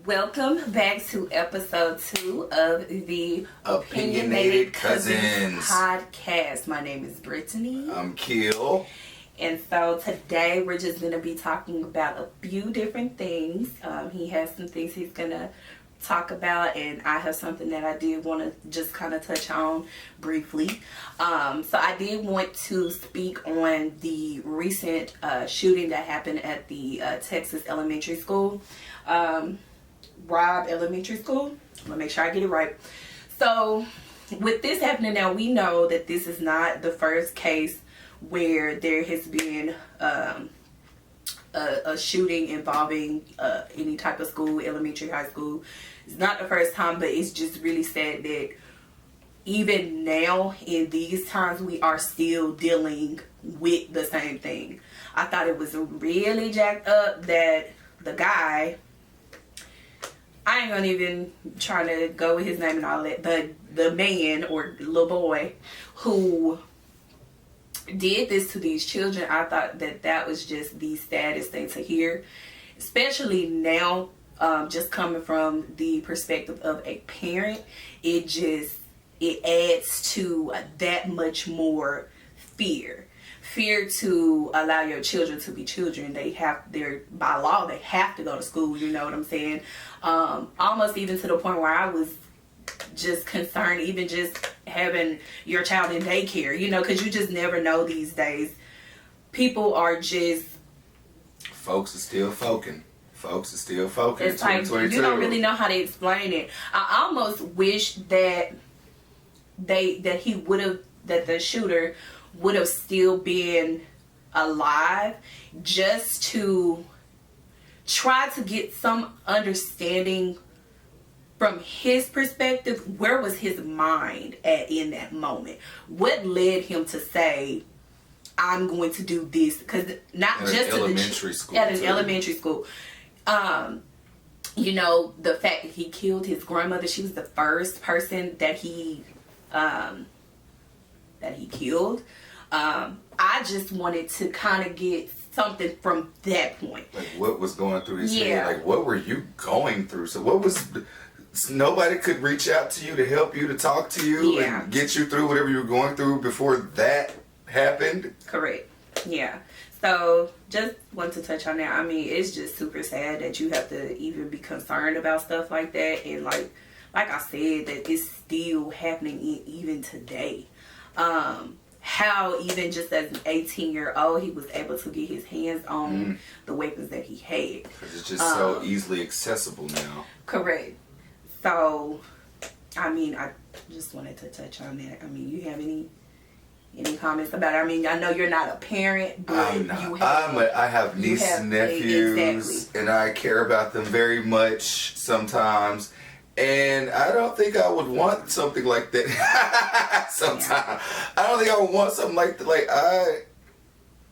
Welcome back to episode 2 of the Opinionated Cousins podcast. My name is Brittany. I'm Kiel. And so today we're just going to be talking about a few different things. He has some things he's going to talk about, and I have something that I did want to just kind of touch on briefly. So I did want to speak on the recent shooting that happened at the Texas elementary school. Robb Elementary School. I'm gonna make sure I get it right. So with this happening now, we know that this is not the first case where there has been a shooting involving any type of school, elementary, high school. It's not the first time, but it's just really sad that even now in these times we are still dealing with the same thing. I thought it was really jacked up that the guy, I ain't gonna even try to go with his name and all that, but the man or little boy who did this to these children, I thought that was just the saddest thing to hear, especially now, just coming from the perspective of a parent. It adds to that much more fear to allow your children to be children. By law they have to go to school, you know what I'm saying? Almost even to the point where I was just concerned even just having your child in daycare, you know, because you just never know these days. People are just, folks are still folking. It's like you don't really know how to explain it. I almost wish that the shooter would have still been alive, just to try to get some understanding from his perspective. Where was his mind at in that moment? What led him to say, I'm going to do this? Because not just at an elementary school. You know, the fact that he killed his grandmother, she was the first person that he killed. I just wanted to kind of get something from that point. Like, what was going through his head? Like, what were you going through? So nobody could reach out to you to help you, to talk to you and get you through whatever you were going through before that happened? Correct. Yeah. So just want to touch on that. I mean, it's just super sad that you have to even be concerned about stuff like that. And like I said, that it's still happening even today. How even just as an 18-year-old, he was able to get his hands on the weapons that he had. Because it's just so easily accessible now. Correct. So, I mean, I just wanted to touch on that. I mean, you have any comments about it? I mean, I know you're not a parent, but I have nieces and nephews, and I care about them very much sometimes. And I don't think I would want something like that. Sometimes I don't think I would want something like that. Like I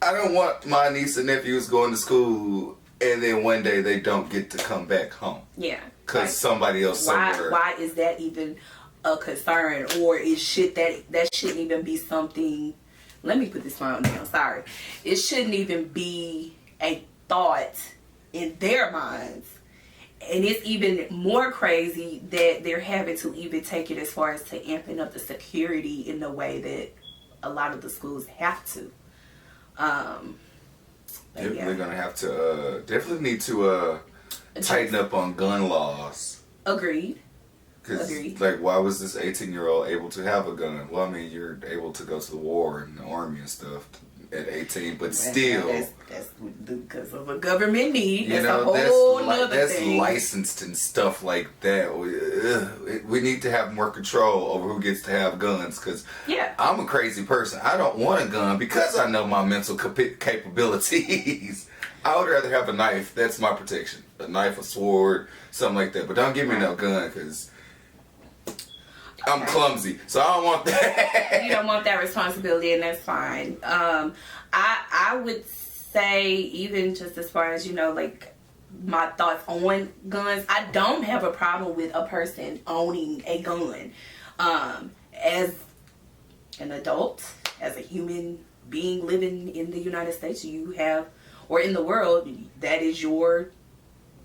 don't want my niece and nephews going to school and then one day they don't get to come back home. Yeah. Because somebody else somewhere. Why is that even a concern? Or that shouldn't even be something. Let me put this phone down. Sorry. It shouldn't even be a thought in their minds. And it's even more crazy that they're having to even take it as far as to amping up the security in the way that a lot of the schools have to. Definitely gonna have to. Definitely need to tighten up on gun laws. Agreed. Because like, why was this 18-year-old able to have a gun? Well, I mean, you're able to go to the war and the army and stuff at 18, but still, that's because of a government need. That's a whole other that's thing. Licensed and stuff like that. We need to have more control over who gets to have guns. Because I'm a crazy person. I don't want a gun because I know my mental capabilities. I would rather have a knife. That's my protection. A knife, a sword, something like that. But don't give me no gun, because I'm clumsy, so I don't want that. You don't want that responsibility, and that's fine. I would say, even just as far as, you know, like my thoughts on guns, I don't have a problem with a person owning a gun. As an adult, as a human being living in the United States, you have, or in the world, that is your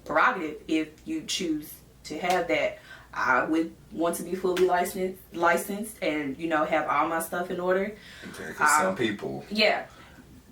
prerogative if you choose to have that. I would want to be fully licensed and, you know, have all my stuff in order. Okay, 'cause some people. Yeah.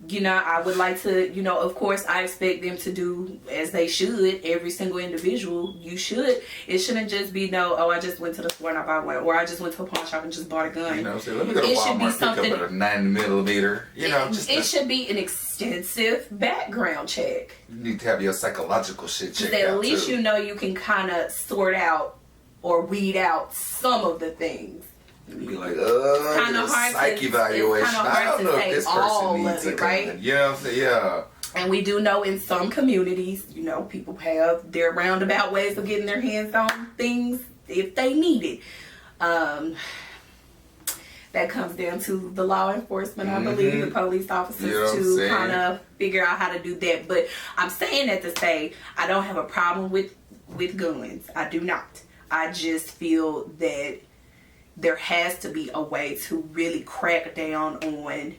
You know, I would like to, you know, of course, I expect them to do as they should. Every single individual, you should. It shouldn't just be, no, oh, I just went to the store and I bought one. Or I just went to a pawn shop and just bought a gun. You know, so let me go to Walmart, pick up a 90mm. You know, it should be an extensive background check. You need to have your psychological shit checked out, at least too. you know you can kind of sort out or weed out some of the things. Be like, kind of hard psych evaluation. I don't know if this person needs a gun. Right? You know what I'm saying? Yeah. And we do know in some communities, you know, people have their roundabout ways of getting their hands on things if they need it. That comes down to the law enforcement, I believe, the police officers to kind of figure out how to do that. But I'm saying that to say I don't have a problem with guns. I do not. I just feel that there has to be a way to really crack down on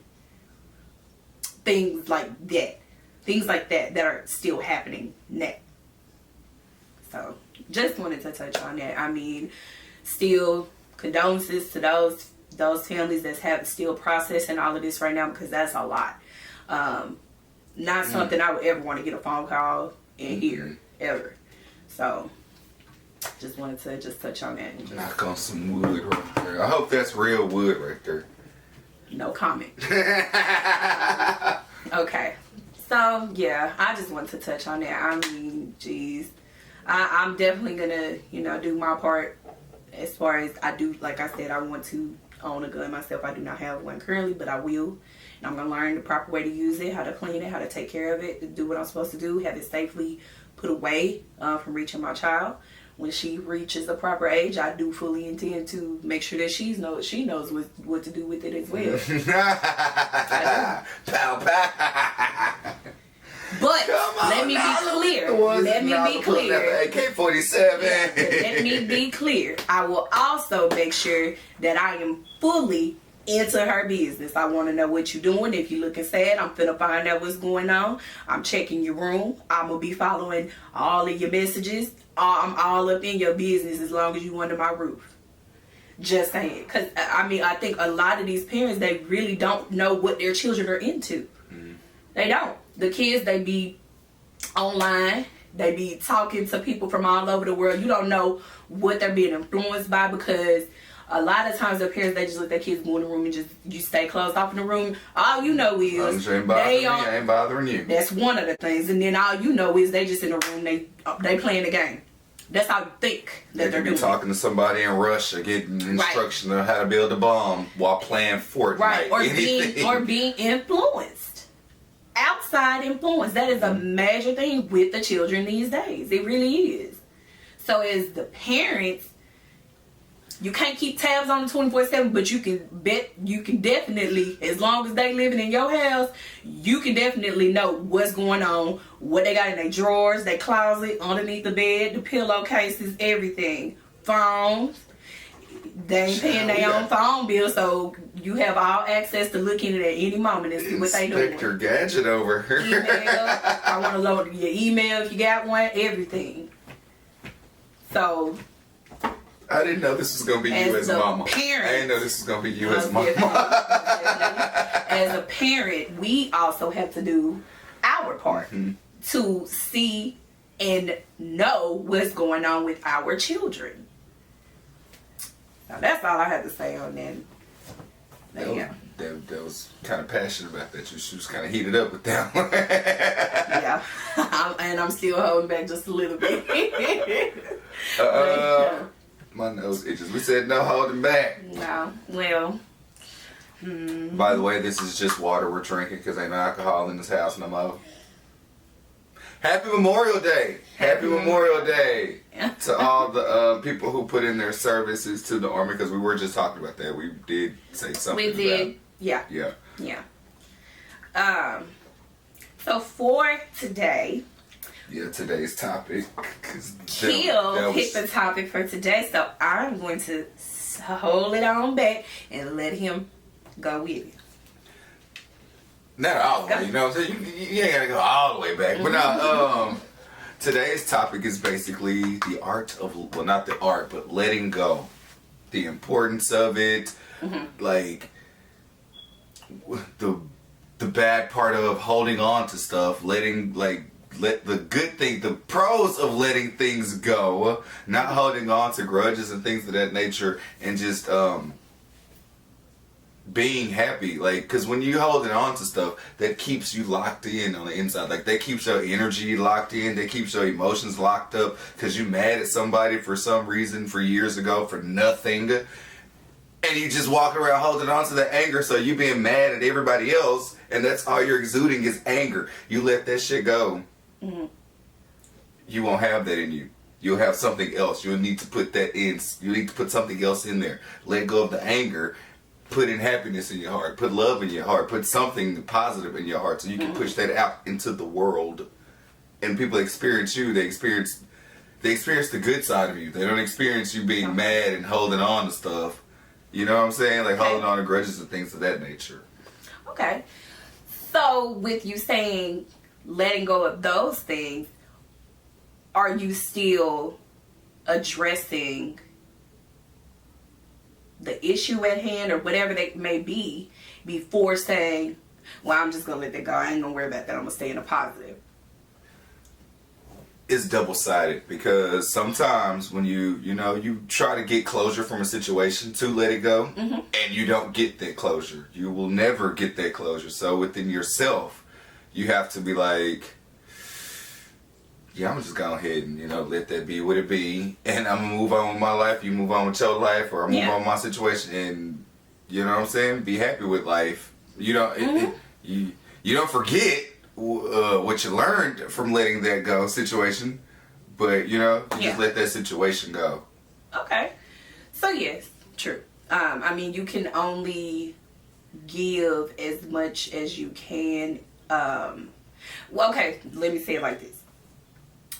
things like that. Things like that are still happening now. So, just wanted to touch on that. I mean, still condolences to those families that have still processing all of this right now, because that's a lot. Not something I would ever want to get a phone call and hear, ever. So, just wanted to just touch on that. And just knock on some wood right there. I hope that's real wood right there. No comment. Okay. So, yeah, I just wanted to touch on that. I mean, geez. I'm definitely going to, you know, do my part as far as I do. Like I said, I want to own a gun myself. I do not have one currently, but I will. And I'm going to learn the proper way to use it, how to clean it, how to take care of it, to do what I'm supposed to do, have it safely put away from reaching my child. When she reaches the proper age, I do fully intend to make sure that she knows what to do with it as well. Pow, pow. But let me be clear. Let me be clear. AK-47. Let me be clear. I will also make sure that I am fully into her business. I want to know what you're doing. If you're looking sad, I'm finna find out what's going on. I'm checking your room. I'm gonna be following all of your messages. I'm all up in your business as long as you under my roof. Just saying. Because, I mean, I think a lot of these parents, they really don't know what their children are into. They don't. The kids, they be online. They be talking to people from all over the world. You don't know what they're being influenced by, because a lot of times the parents, they just let their kids go in the room and you stay closed off in the room. All you know is I ain't bothering you. That's one of the things. And then all you know is they just in the room, they playing the game. That's how you think that they're doing. Talking to somebody in Russia, getting instruction on how to build a bomb while playing Fortnite. Right, or being influenced. Outside influence. That is a major thing with the children these days. It really is. So as the parents, you can't keep tabs on them 24/7, but you can definitely, as long as they living in your house, you can definitely know what's going on, what they got in their drawers, their closet, underneath the bed, the pillowcases, everything. Phones. They ain't paying their own phone bill, so you have all access to look in it at any moment and see what they doing. Inspector Gadget over here. Email. I want to load your email if you got one, everything. So I didn't know this was going to be you as mama. Parent, I didn't know this was going to be you as mama. As a parent, we also have to do our part to see and know what's going on with our children. Now, that's all I have to say on that. That was kind of passionate about that. She was kind of heated up with that one. Yeah. And I'm still holding back just a little bit. My nose itches. We said no holding back. No. Well. By the way, this is just water we're drinking because ain't no alcohol in this house no more. Happy Memorial Day! Happy Memorial Day to all the people who put in their services to the Army, because we were just talking about that. We did say something. We did. About, Yeah. So for today. Yeah, today's topic. Kill picked the topic for today, so I'm going to hold it on back and let him go with it. Not all the way, you know what I'm saying? You ain't gotta go all the way back. But now, Today's topic is basically the art of, well, not the art, but letting go. The importance of it, like the bad part of holding on to stuff, let the good thing, the pros of letting things go, not holding on to grudges and things of that nature, and just being happy. Like, because when you holding on to stuff, that keeps you locked in on the inside. Like, that keeps your energy locked in, that keeps your emotions locked up, because you mad at somebody for some reason for years ago for nothing, and you just walk around holding on to the anger, so you being mad at everybody else, and that's all you're exuding is anger. You let that shit go, you won't have that in you. You'll have something else. You'll need to put that in. You need to put something else in there. Let go of the anger. Put in happiness in your heart. Put love in your heart. Put something positive in your heart so you can push that out into the world. And people experience you. They experience the good side of you. They don't experience you being mad and holding on to stuff. You know what I'm saying? Like holding on to grudges and things of that nature. Okay. So with you saying letting go of those things, are you still addressing the issue at hand or whatever that may be before saying, well, I'm just going to let that go. I ain't going to worry about that. I'm going to stay in a positive? It's double-sided, because sometimes when you try to get closure from a situation to let it go, and you don't get that closure. You will never get that closure. So within yourself, you have to be like, yeah, I'm just go ahead and, let that be what it be. And I'm going to move on with my life. You move on with your life, or I move on with my situation. And, you know what I'm saying? Be happy with life. You don't, you don't forget what you learned from letting that go situation. But, you just let that situation go. Okay. So, yes, true. I mean, you can only give as much as you can. Well, okay, let me say it like this.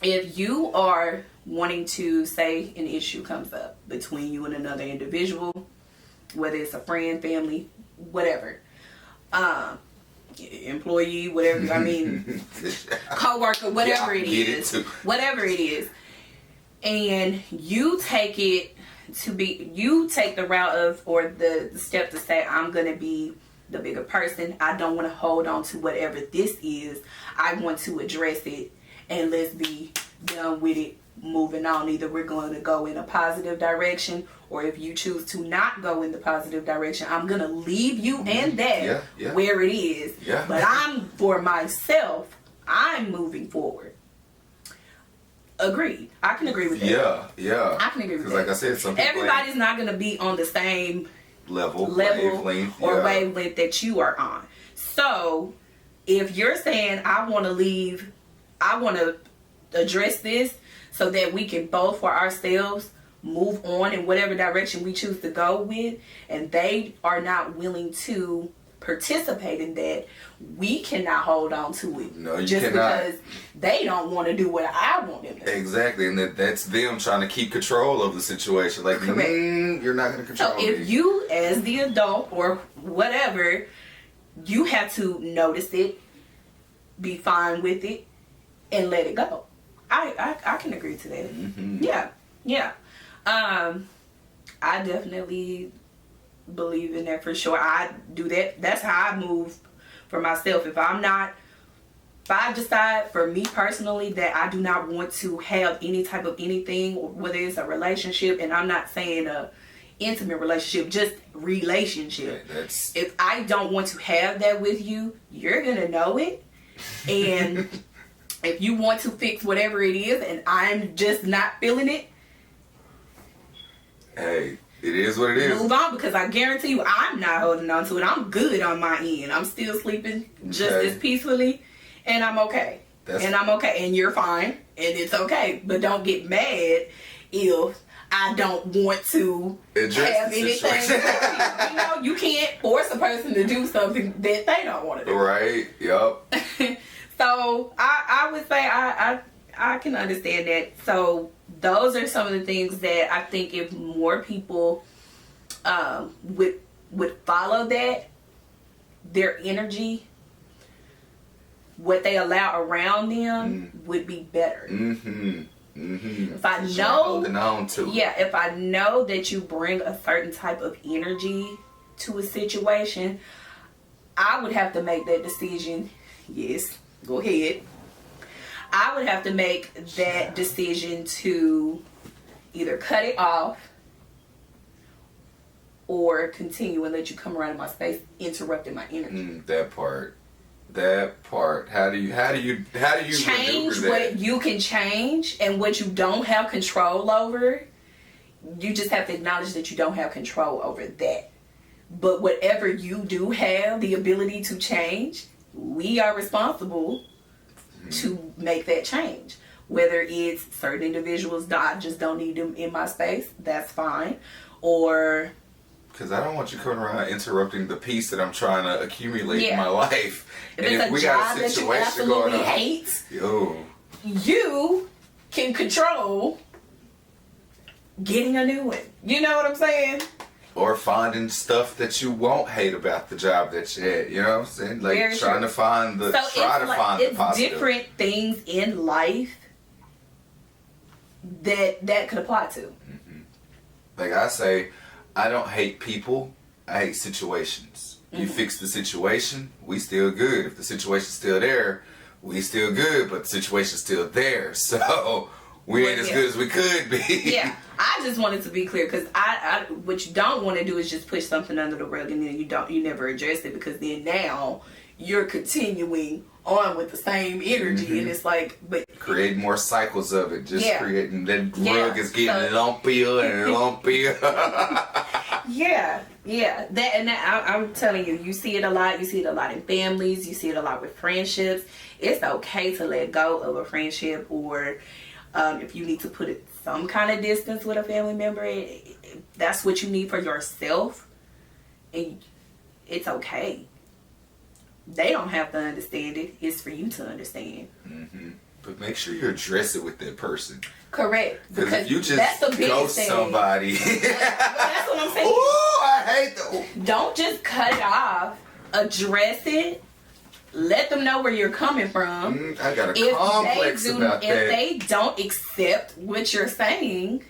If you are wanting to, say an issue comes up between you and another individual, whether it's a friend, family, whatever, employee, whatever, I mean, co-worker, whatever it is, and you take the route of, or the step to say, I'm going to be the bigger person. I don't want to hold on to whatever this is. I want to address it. And let's be done with it, moving on. Either we're going to go in a positive direction, or if you choose to not go in the positive direction, I'm going to leave you and that where it is. Yeah. But for myself, I'm moving forward. Agreed. I can agree with that. Yeah. I can agree with that. Because like I said, some people everybody's not going to be on the same level or wavelength that you are on. So, if you're saying, I want to address this so that we can both for ourselves move on in whatever direction we choose to go with, and they are not willing to participate in that, we cannot hold on to it. No, you just cannot. Because they don't want to do what I want them to do. Exactly, and that's them trying to keep control of the situation. Like, you're not going to control me. So if you, as the adult or whatever, you have to notice it, be fine with it, and let it go. I can agree to that. Yeah. I definitely believe in that for sure. I do that. That's how I move for myself. If I decide for me personally that I do not want to have any type of anything, whether it's a relationship, and I'm not saying a intimate relationship, just relationship. If I don't want to have that with you, you're gonna know it. And if you want to fix whatever it is and I'm just not feeling it, hey, it is what it is. Move on, because I guarantee you I'm not holding on to it. I'm good on my end. I'm still sleeping just as peacefully, and I'm okay. And you're fine, and it's okay. But don't get mad if I don't want to have anything. You can't force a person to do something that they don't want to do. Right, yup. So I would say I can understand that. So those are some of the things that I think if more people would follow that, their energy what they allow around them would be better. If I know, holding on to it. Yeah, if I know that you bring a certain type of energy to a situation, I would have to make that decision. Yes, go ahead. I would have to make that decision to either cut it off or continue and let you come around in my space, interrupting my energy. That part. How do you change what you can change, and what you don't have control over? You just have to acknowledge that you don't have control over that. But whatever you do have the ability to change, we are responsible to make that change. Whether it's certain individuals, I just don't need them in my space, that's fine. Or because I don't want you coming around interrupting the peace that I'm trying to accumulate in my life. If it's a job that you absolutely hate, you can control getting a new one. You know what I'm saying? Or finding stuff that you won't hate about the job that you had. You know what I'm saying? Like Very trying true. to find the It's positive. Different things in life that could apply to. Like I say, I don't hate people. I hate situations. You fix the situation, we still good. If the situation's still there, we still good. But the situation's still there, so we ain't as good as we could be. Yeah, I just wanted to be clear, because I what you don't want to do is just push something under the rug and then you never address it, because then now you're continuing on with the same energy, and it's like, but create more cycles of it, just creating that rug is getting lumpier and lumpier. I'm telling you, you see it a lot. You see it a lot in families. You see it a lot with friendships. It's okay to let go of a friendship, or if you need to put some kind of distance with a family member, that's what you need for yourself, and it's okay. They don't have to understand it. It's for you to understand. But make sure you address it with that person. Correct. Because if you just ghost somebody. That's what I'm saying. Ooh, I hate that. Don't just cut it off. Address it. Let them know where you're coming from. I got a complex about that. If they don't accept what you're saying,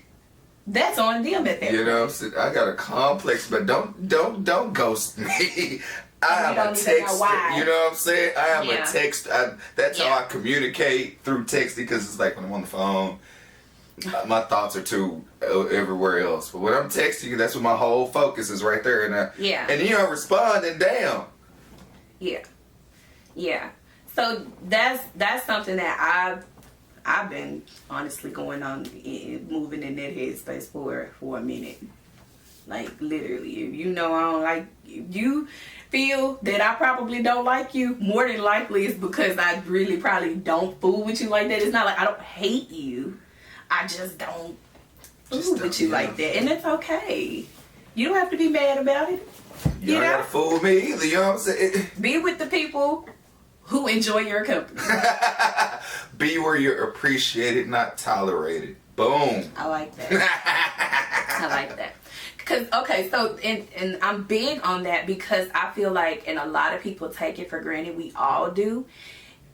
that's on them at that You know what I'm saying? I got a complex, but don't ghost me. I am a text. You know what I'm saying? I am a text. That's how I communicate, through texting, because it's like when I'm on the phone, my thoughts are too everywhere else. But when I'm texting you, that's when my whole focus is right there. And you don't respond, and damn. Yeah. So that's something that I've been honestly going on, moving in that headspace for a minute. Like, literally, if you know I don't like you, feel that I probably don't like you, more than likely it's because I really probably don't fool with you like that. It's not like I don't hate you, I just don't fool with you like that, and it's okay. You don't have to be mad about it. You don't gotta fool with me either. You know what I'm saying? Be with the people who enjoy your company. Be where you're appreciated, not tolerated. Boom. I like that. I like that. Cause and I'm big on that, because I feel like, and a lot of people take it for granted, we all do,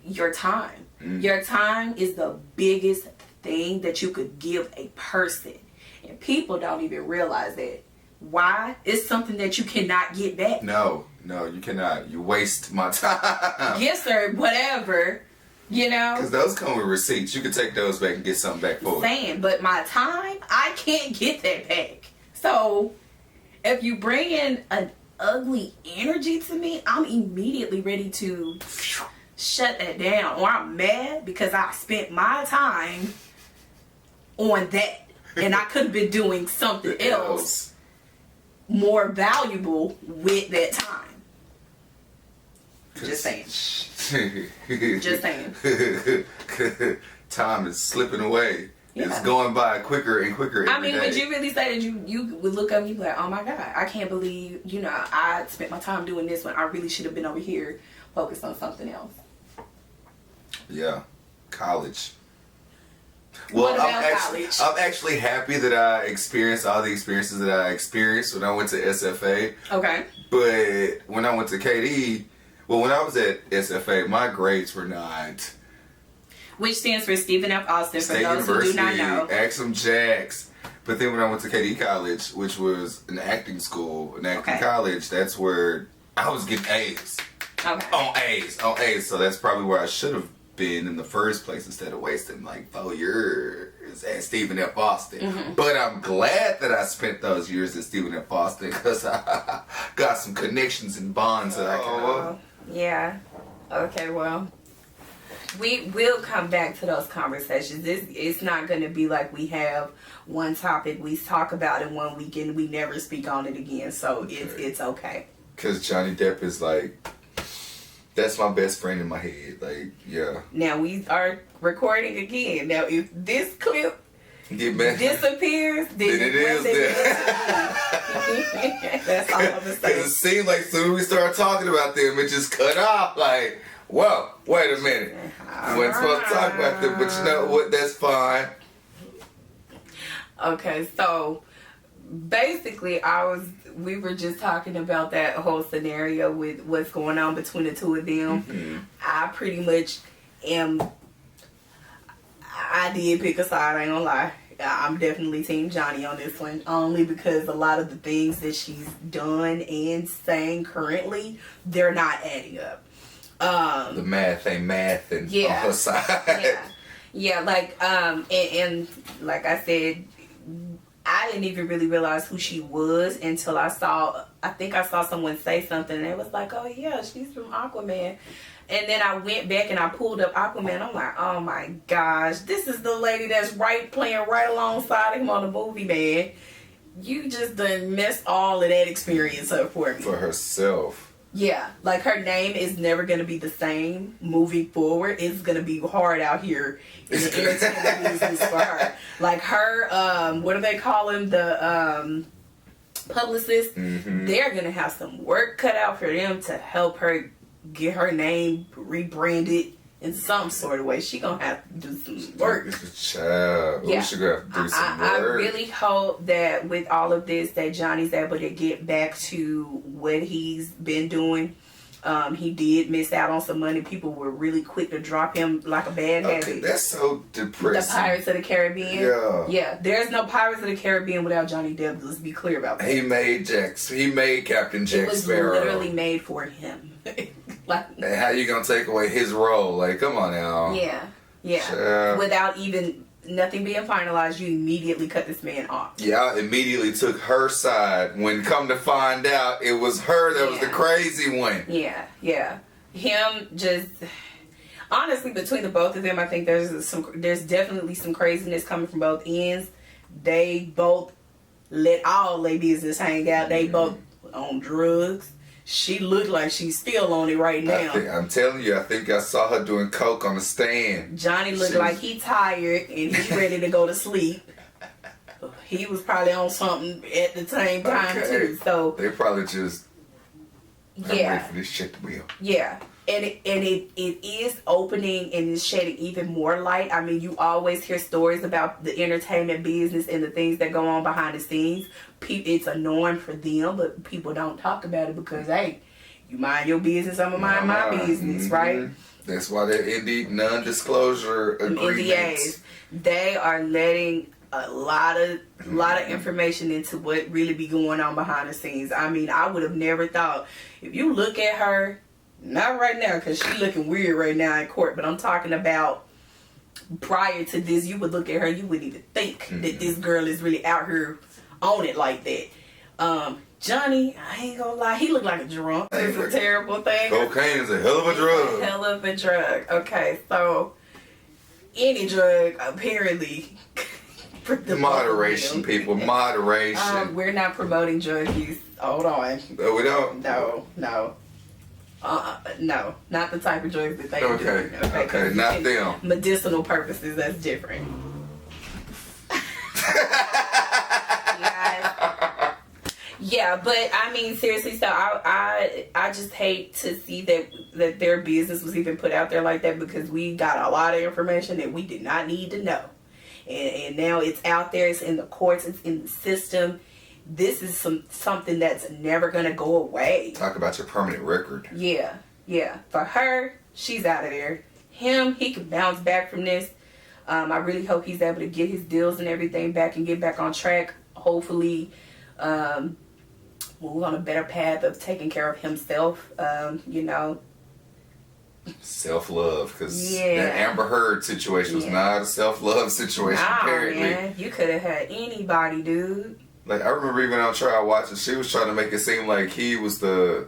your time. Your time is the biggest thing that you could give a person, and people don't even realize that. Why? It's something that you cannot get back. No, you cannot. You waste my time. Yes, sir. Whatever. You know, because those come with receipts. You can take those back and get something back for it. But my time, I can't get that back. So, if you bring in an ugly energy to me, I'm immediately ready to shut that down. Or I'm mad because I spent my time on that, and I could have been doing something else more valuable with that time. Just saying. Just saying. Time is slipping away. It's going by quicker and quicker every day. Would you really say that you would look up and you'd be like, oh my God, I can't believe, I spent my time doing this when I really should have been over here focused on something else? Yeah. College. Well, college? I'm actually happy that I experienced all the experiences that I experienced when I went to SFA. Okay. But when I went to KD, Well, when I was at SFA, my grades were not. Which stands for Stephen F. Austin, for State those University, who do not know. Axum Jacks. But then when I went to KD College, which was an acting school, an acting college, that's where I was getting A's. Okay. On A's. So that's probably where I should have been in the first place instead of wasting like 4 years at Stephen F. Austin. Mm-hmm. But I'm glad that I spent those years at Stephen F. Austin because I got some connections and bonds that I can. Yeah. Okay, well. We will come back to those conversations. It's not going to be like we have one topic we talk about in one weekend, we never speak on it again. So it's okay. Because Johnny Depp is like, that's my best friend in my head. Like, yeah. Now we are recording again. Now if this clip disappears, then it is there. That's all I'm going to say. Because it seems like as soon as we start talking about them, it just cut off. Like, whoa, wait a minute. We weren't supposed to talk about them, but you know what? That's fine. Okay, so basically we were just talking about that whole scenario with what's going on between the two of them. Mm-hmm. I pretty much I did pick a side, I ain't gonna lie. I'm definitely Team Johnny on this one, only because a lot of the things that she's done and saying currently, they're not adding up. The math ain't math and on her side. Yeah, like and like I said, I didn't even really realize who she was until I think I saw someone say something and it was like, oh yeah, she's from Aquaman. And then I went back and I pulled up Aquaman. I'm like, oh my gosh, this is the lady that's playing right alongside him on the movie, man. You just done messed all of that experience up for me. For herself. Yeah, like her name is never going to be the same moving forward. It's going to be hard out here in the entertainment business for her. Like her, what do they call him? The publicist. Mm-hmm. They're going to have some work cut out for them to help her get her name rebranded in some sort of way. She going to have to do some work. Child. Yeah. She going to have to do some work. I really hope that with all of this that Johnny's able to get back to what he's been doing. He did miss out on some money. People were really quick to drop him like a bad habit. That's so depressing. The Pirates of the Caribbean. Yeah. Yeah. There's no Pirates of the Caribbean without Johnny Depp. Let's be clear about that. He made Captain Jack Sparrow. It was literally made for him. Like, and how you gonna take away his role? Like, come on now. Yeah. Without even nothing being finalized, you immediately cut this man off. Yeah, I immediately took her side. When come to find out, it was her that was the crazy one. Yeah. Him just honestly, between the both of them, I think there's definitely some craziness coming from both ends. They both let all their business hang out. They both on drugs. She looked like she's still on it right now. I'm telling you, I think I saw her doing coke on the stand. Johnny looked like he tired and he ready to go to sleep. He was probably on something at the same time too. So they probably just ready for this shit to be on. Yeah. And it is opening and it's shedding even more light. I mean, you always hear stories about the entertainment business and the things that go on behind the scenes. It's a norm for them, but people don't talk about it because, hey, you mind your business, I'm going to mind my business, right? That's why they're non-disclosure agreements. NDAs. They are letting a lot of information into what really be going on behind the scenes. I mean, I would have never thought. If you look at her, not right now because she's looking weird right now in court, but I'm talking about prior to this, you would look at her, you wouldn't even think that this girl is really out here on it like that. Johnny, I ain't gonna lie, he looked like a drunk. It's a terrible thing. Cocaine is a hell of a drug. Hell of a drug. Okay, so any drug apparently. Moderation, people. Moderation. We're not promoting drug use. Hold on. No, we don't. No. No, not the type of drugs that they do. Okay, not them. Medicinal purposes, that's different. Yeah, but I mean, seriously, so I just hate to see that their business was even put out there like that because we got a lot of information that we did not need to know. And now it's out there, it's in the courts, it's in the system. This is something that's never going to go away. Talk about your permanent record. Yeah. yeah, for her, she's out of there. Him, he can bounce back from this. I really hope he's able to get his deals and everything back and get back on track. Hopefully, move on a better path of taking care of himself. You know, self-love, because that Amber Heard situation was not a self-love situation. Apparently, man, you could have had anybody, dude. Like, I remember even on trial watching, she was trying to make it seem like he was the.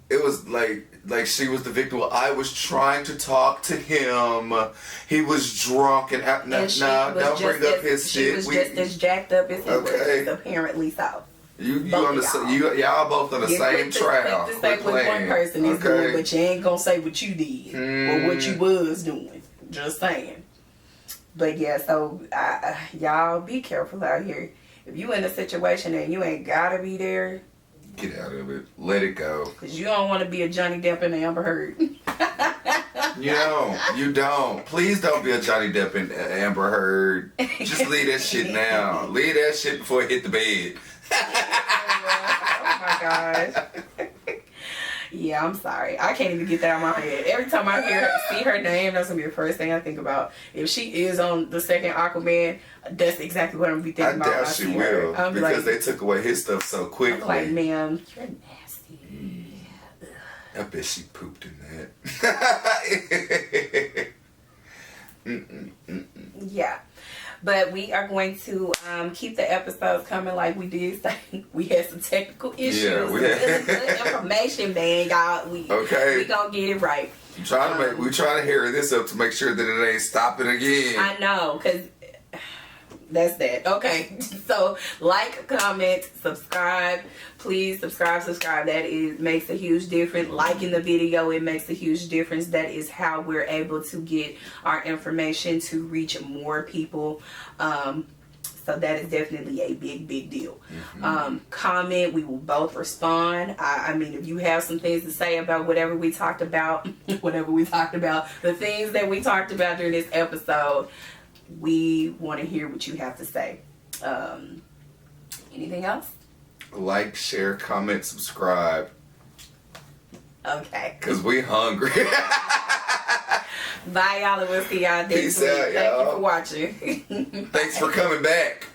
It was like she was the victim. Well, I was trying to talk to him. He was drunk and don't bring up his shit. She was just as jacked up as he was, apparently so. Y'all both on the same trial. You say what one person is doing, but you ain't gonna say what you did or what you was doing. Just saying. But yeah, so y'all be careful out here. If you in a situation and you ain't gotta be there, get out of it. Let it go. Because you don't want to be a Johnny Depp and Amber Heard. You don't. Please don't be a Johnny Depp and Amber Heard. Just leave that shit now. Leave that shit before it hit the bed. Oh my gosh. Yeah, I'm sorry. I can't even get that out of my head. Every time I see her name, that's gonna be the first thing I think about. If she is on the second Aquaman, that's exactly what I'm gonna be thinking about. I doubt she will, because they took away his stuff so quickly. I'm like, ma'am, you're nasty. I bet she pooped in that. Yeah. But we are going to keep the episodes coming like we did. We had some technical issues. Yeah, we had good information, man, y'all. We gonna get it right. We trying to hear this up to make sure that it ain't stopping again. I know, because that's that. Okay, so like, comment, subscribe. Please subscribe. That makes a huge difference. Liking the video, it makes a huge difference. That is how we're able to get our information to reach more people. So that is definitely a big deal. Comment, we will both respond. I mean, if you have some things to say about whatever we talked about, the things that we talked about during this episode, we want to hear what you have to say. Anything else? Like, share, comment, subscribe. Okay. Because we hungry. Bye, y'all, and we'll see y'all next week. Peace out, y'all. Thank you for watching. Thanks for coming back.